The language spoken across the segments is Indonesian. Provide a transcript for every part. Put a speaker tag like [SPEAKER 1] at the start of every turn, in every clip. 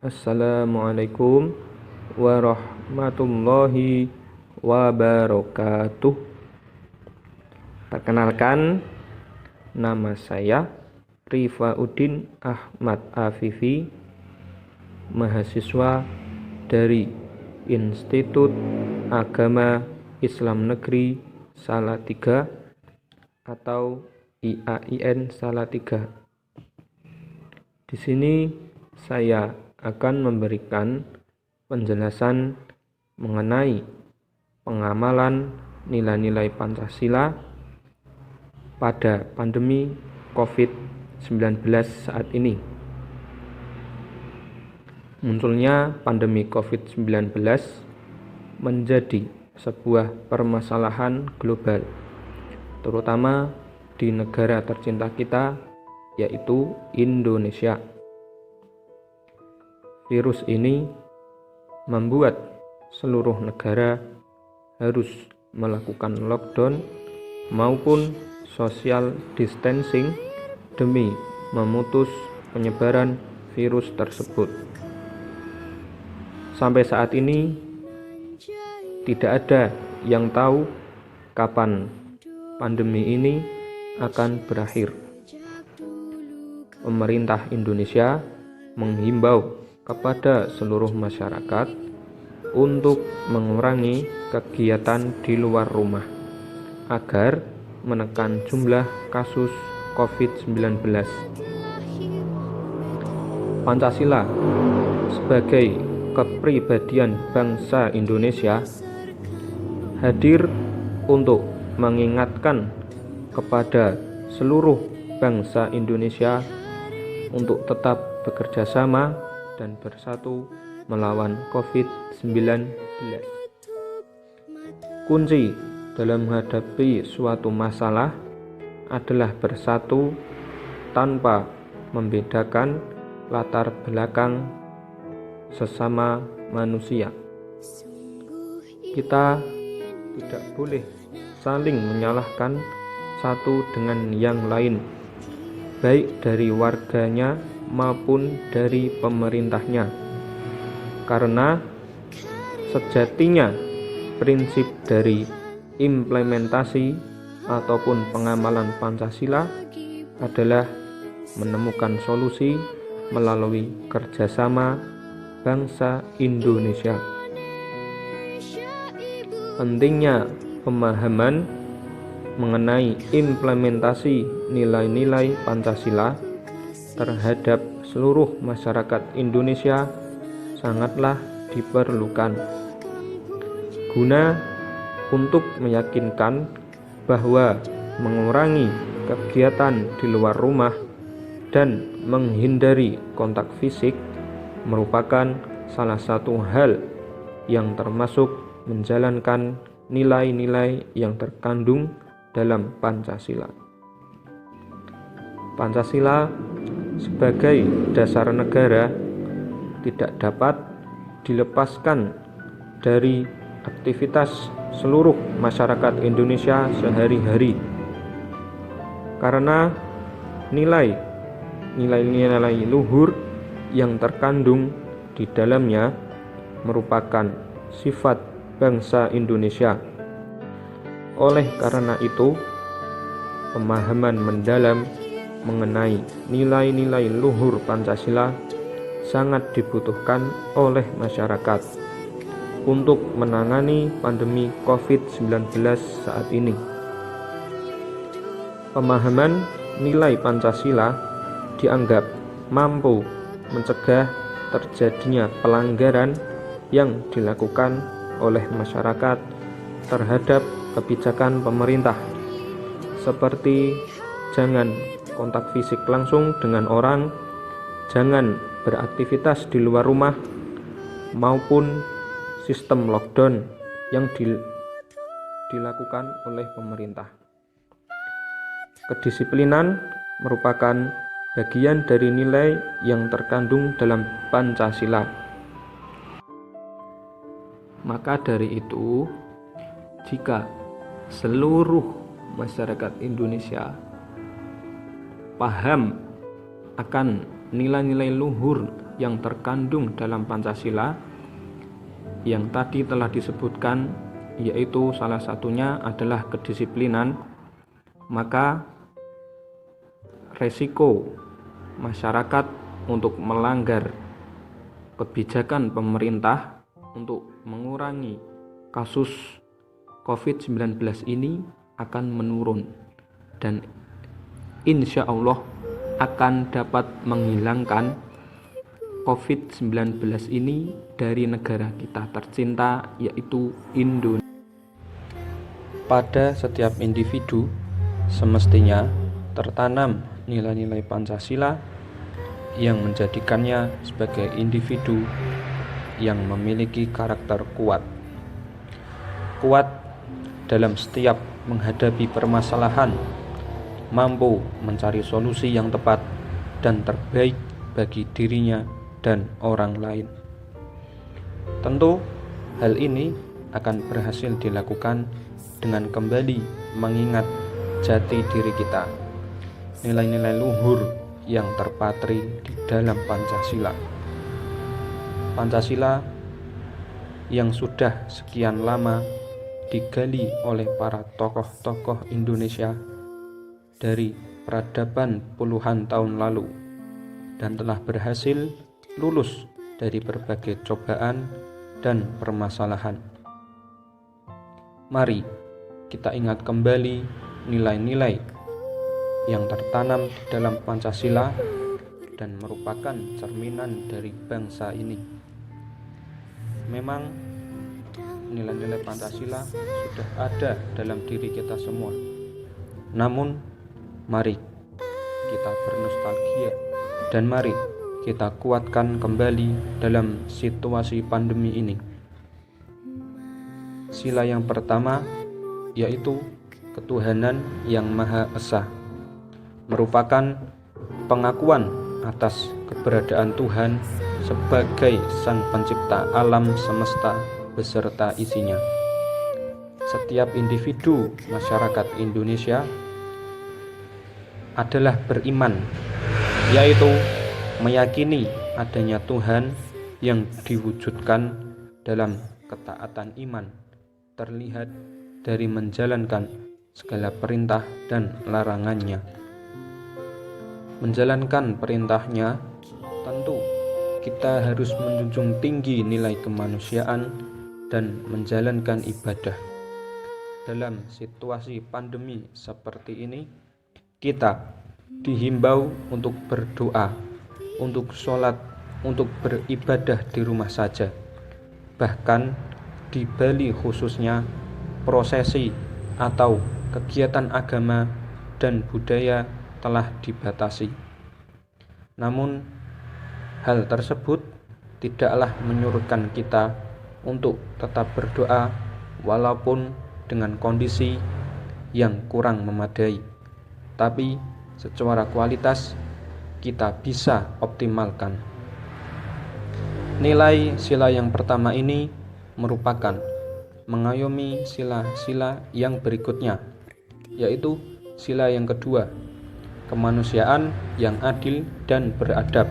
[SPEAKER 1] Assalamualaikum warahmatullahi wabarakatuh. Perkenalkan, nama saya Rifauddin Ahmad Afifi, mahasiswa dari Institut Agama Islam Negeri Salatiga atau IAIN Salatiga. Di sini saya akan memberikan penjelasan mengenai pengamalan nilai-nilai Pancasila pada pandemi COVID-19 saat ini. Munculnya pandemi COVID-19 menjadi sebuah permasalahan global, terutama di negara tercinta kita, yaitu Indonesia. Virus ini membuat seluruh negara harus melakukan lockdown maupun social distancing demi memutus penyebaran virus tersebut. Sampai saat ini tidak ada yang tahu kapan pandemi ini akan berakhir. Pemerintah Indonesia menghimbau kepada seluruh masyarakat untuk mengurangi kegiatan di luar rumah agar menekan jumlah kasus COVID-19. Pancasila sebagai kepribadian bangsa Indonesia hadir untuk mengingatkan kepada seluruh bangsa Indonesia untuk tetap bekerja sama dan bersatu melawan COVID-19. Kunci dalam menghadapi suatu masalah adalah bersatu tanpa membedakan latar belakang sesama manusia. Kita tidak boleh saling menyalahkan satu dengan yang lain, baik dari warganya maupun dari pemerintahnya, karena sejatinya prinsip dari implementasi ataupun pengamalan Pancasila adalah menemukan solusi melalui kerjasama bangsa Indonesia. Pentingnya pemahaman mengenai implementasi nilai-nilai Pancasila terhadap seluruh masyarakat Indonesia sangatlah diperlukan guna untuk meyakinkan bahwa mengurangi kegiatan di luar rumah dan menghindari kontak fisik merupakan salah satu hal yang termasuk menjalankan nilai-nilai yang terkandung dalam Pancasila. Pancasila sebagai dasar negara tidak dapat dilepaskan dari aktivitas seluruh masyarakat Indonesia sehari-hari, karena nilai-nilai luhur yang terkandung di dalamnya merupakan sifat bangsa Indonesia. Oleh karena itu, pemahaman mendalam mengenai nilai-nilai luhur Pancasila sangat dibutuhkan oleh masyarakat untuk menangani pandemi COVID-19 saat ini. Pemahaman nilai Pancasila dianggap mampu mencegah terjadinya pelanggaran yang dilakukan oleh masyarakat terhadap kebijakan pemerintah, seperti jangan kontak fisik langsung dengan orang, jangan beraktivitas di luar rumah, maupun sistem lockdown yang dilakukan oleh pemerintah. Kedisiplinan merupakan bagian dari nilai yang terkandung dalam Pancasila. Maka dari itu, jika seluruh masyarakat Indonesia paham akan nilai-nilai luhur yang terkandung dalam Pancasila yang tadi telah disebutkan, yaitu salah satunya adalah kedisiplinan, maka resiko masyarakat untuk melanggar kebijakan pemerintah untuk mengurangi kasus COVID-19 ini akan menurun dan insya Allah akan dapat menghilangkan COVID-19 ini dari negara kita tercinta, yaitu Indonesia. Pada setiap individu semestinya tertanam nilai-nilai Pancasila yang menjadikannya sebagai individu yang memiliki karakter kuat. Kuat dalam setiap menghadapi permasalahan, mampu mencari solusi yang tepat dan terbaik bagi dirinya dan orang lain. Tentu hal ini akan berhasil dilakukan dengan kembali mengingat jati diri kita, nilai-nilai luhur yang terpatri di dalam Pancasila. Pancasila yang sudah sekian lama digali oleh para tokoh-tokoh Indonesia dari peradaban puluhan tahun lalu dan telah berhasil lulus dari berbagai cobaan dan permasalahan. Mari kita ingat kembali nilai-nilai yang tertanam di dalam Pancasila dan merupakan cerminan dari bangsa ini. Memang nilai-nilai Pancasila sudah ada dalam diri kita semua. Namun, mari kita bernostalgia dan mari kita kuatkan kembali dalam situasi pandemi ini. Sila yang pertama yaitu ketuhanan yang Maha Esa, merupakan pengakuan atas keberadaan Tuhan sebagai Sang Pencipta alam semesta beserta isinya. Setiap individu masyarakat Indonesia adalah beriman, yaitu meyakini adanya Tuhan yang diwujudkan dalam ketaatan iman, terlihat dari menjalankan segala perintah dan larangannya. Menjalankan perintahnya, tentu kita harus menjunjung tinggi nilai kemanusiaan dan menjalankan ibadah. Dalam situasi pandemi seperti ini, kita dihimbau untuk berdoa, untuk sholat, untuk beribadah di rumah saja. Bahkan di Bali khususnya, prosesi atau kegiatan agama dan budaya telah dibatasi. Namun, hal tersebut tidaklah menyurutkan kita untuk tetap berdoa walaupun dengan kondisi yang kurang memadai. Tapi secara kualitas kita bisa optimalkan. Nilai sila yang pertama ini merupakan mengayomi sila-sila yang berikutnya, yaitu sila yang kedua, kemanusiaan yang adil dan beradab,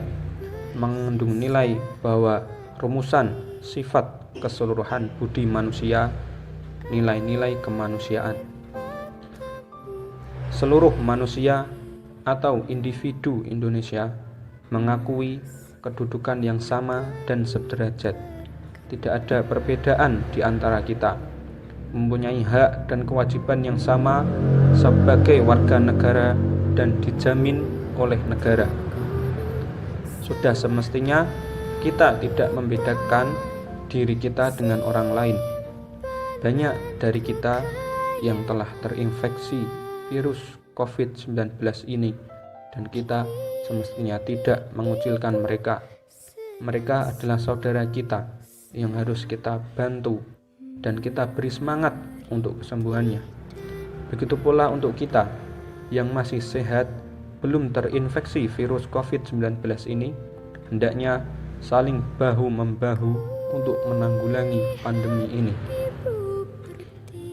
[SPEAKER 1] mengandung nilai bahwa rumusan sifat keseluruhan budi manusia, nilai-nilai kemanusiaan. Seluruh manusia atau individu Indonesia mengakui kedudukan yang sama dan sederajat. Tidak ada perbedaan di antara kita, mempunyai hak dan kewajiban yang sama sebagai warga negara dan dijamin oleh negara. Sudah semestinya kita tidak membedakan diri kita dengan orang lain. Banyak dari kita yang telah terinfeksi virus COVID-19 ini dan kita semestinya tidak mengucilkan mereka. Mereka adalah saudara kita yang harus kita bantu dan kita beri semangat untuk kesembuhannya. Begitu pula untuk kita yang masih sehat, belum terinfeksi virus COVID-19 ini, hendaknya saling bahu-membahu untuk menanggulangi pandemi ini.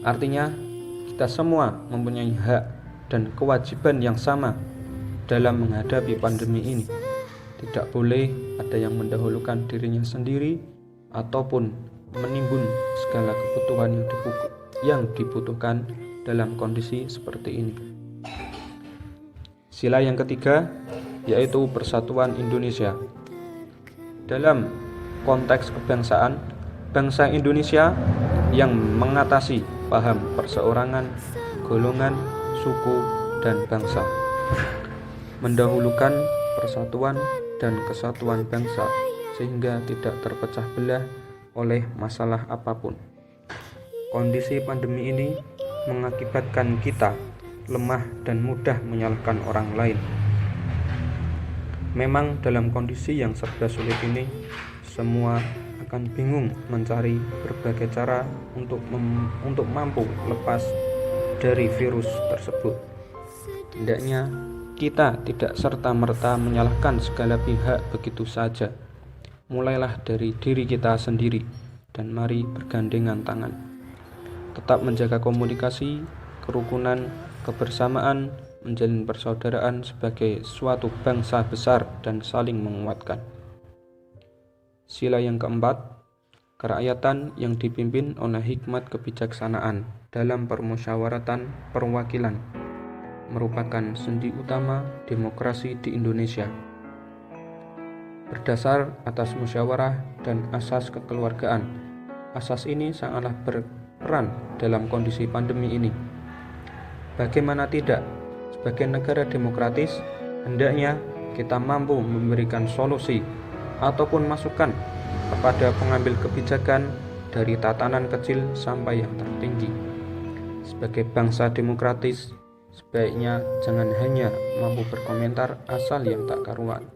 [SPEAKER 1] Artinya, kita semua mempunyai hak dan kewajiban yang sama dalam menghadapi pandemi ini. Tidak boleh ada yang mendahulukan dirinya sendiri ataupun menimbun segala kebutuhan yang dibutuhkan dalam kondisi seperti ini. Sila yang ketiga yaitu persatuan Indonesia. Dalam konteks kebangsaan, bangsa Indonesia yang mengatasi paham perseorangan, golongan, suku, dan bangsa, mendahulukan persatuan dan kesatuan bangsa sehingga tidak terpecah belah oleh masalah apapun. Kondisi pandemi ini mengakibatkan kita lemah dan mudah menyalahkan orang lain. Memang dalam kondisi yang serba sulit ini, semua akan bingung mencari berbagai cara untuk mampu lepas dari virus tersebut. Hendaknya kita tidak serta-merta menyalahkan segala pihak begitu saja. Mulailah dari diri kita sendiri dan mari bergandengan tangan. Tetap menjaga komunikasi, kerukunan, kebersamaan, menjalin persaudaraan sebagai suatu bangsa besar dan saling menguatkan. Sila yang keempat, kerakyatan yang dipimpin oleh hikmat kebijaksanaan dalam permusyawaratan perwakilan merupakan sendi utama demokrasi di Indonesia. Berdasar atas musyawarah dan asas kekeluargaan, asas ini sangatlah berperan dalam kondisi pandemi ini. Bagaimana tidak, sebagai negara demokratis, hendaknya kita mampu memberikan solusi ataupun masukan kepada pengambil kebijakan dari tatanan kecil sampai yang tertinggi. Sebagai bangsa demokratis, sebaiknya jangan hanya mampu berkomentar asal yang tak karuan,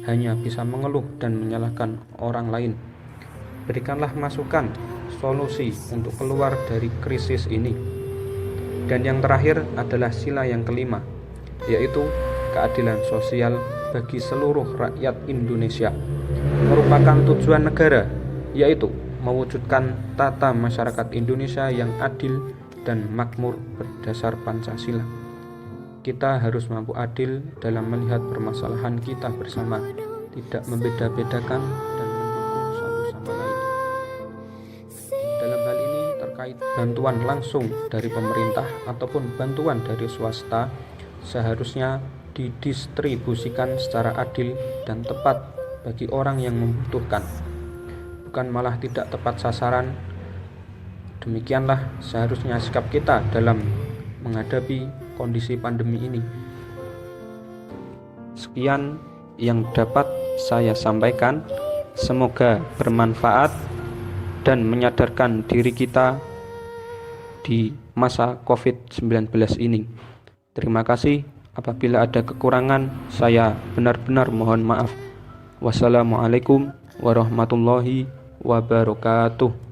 [SPEAKER 1] hanya bisa mengeluh dan menyalahkan orang lain. Berikanlah masukan, solusi untuk keluar dari krisis ini. Dan yang terakhir adalah sila yang kelima, yaitu keadilan sosial bagi seluruh rakyat Indonesia. Merupakan tujuan negara, yaitu mewujudkan tata masyarakat Indonesia yang adil dan makmur berdasar Pancasila. Kita harus mampu adil dalam melihat permasalahan kita bersama, tidak membeda-bedakan dan mendukung satu sama lain. Dalam hal ini terkait bantuan langsung dari pemerintah ataupun bantuan dari swasta, seharusnya didistribusikan secara adil dan tepat bagi orang yang membutuhkan, bukan malah tidak tepat sasaran. Demikianlah seharusnya sikap kita dalam menghadapi kondisi pandemi ini. Sekian yang dapat saya sampaikan, semoga bermanfaat dan menyadarkan diri kita di masa COVID-19 ini. Terima kasih. Apabila ada kekurangan, saya benar-benar mohon maaf. Wassalamualaikum warahmatullahi wabarakatuh.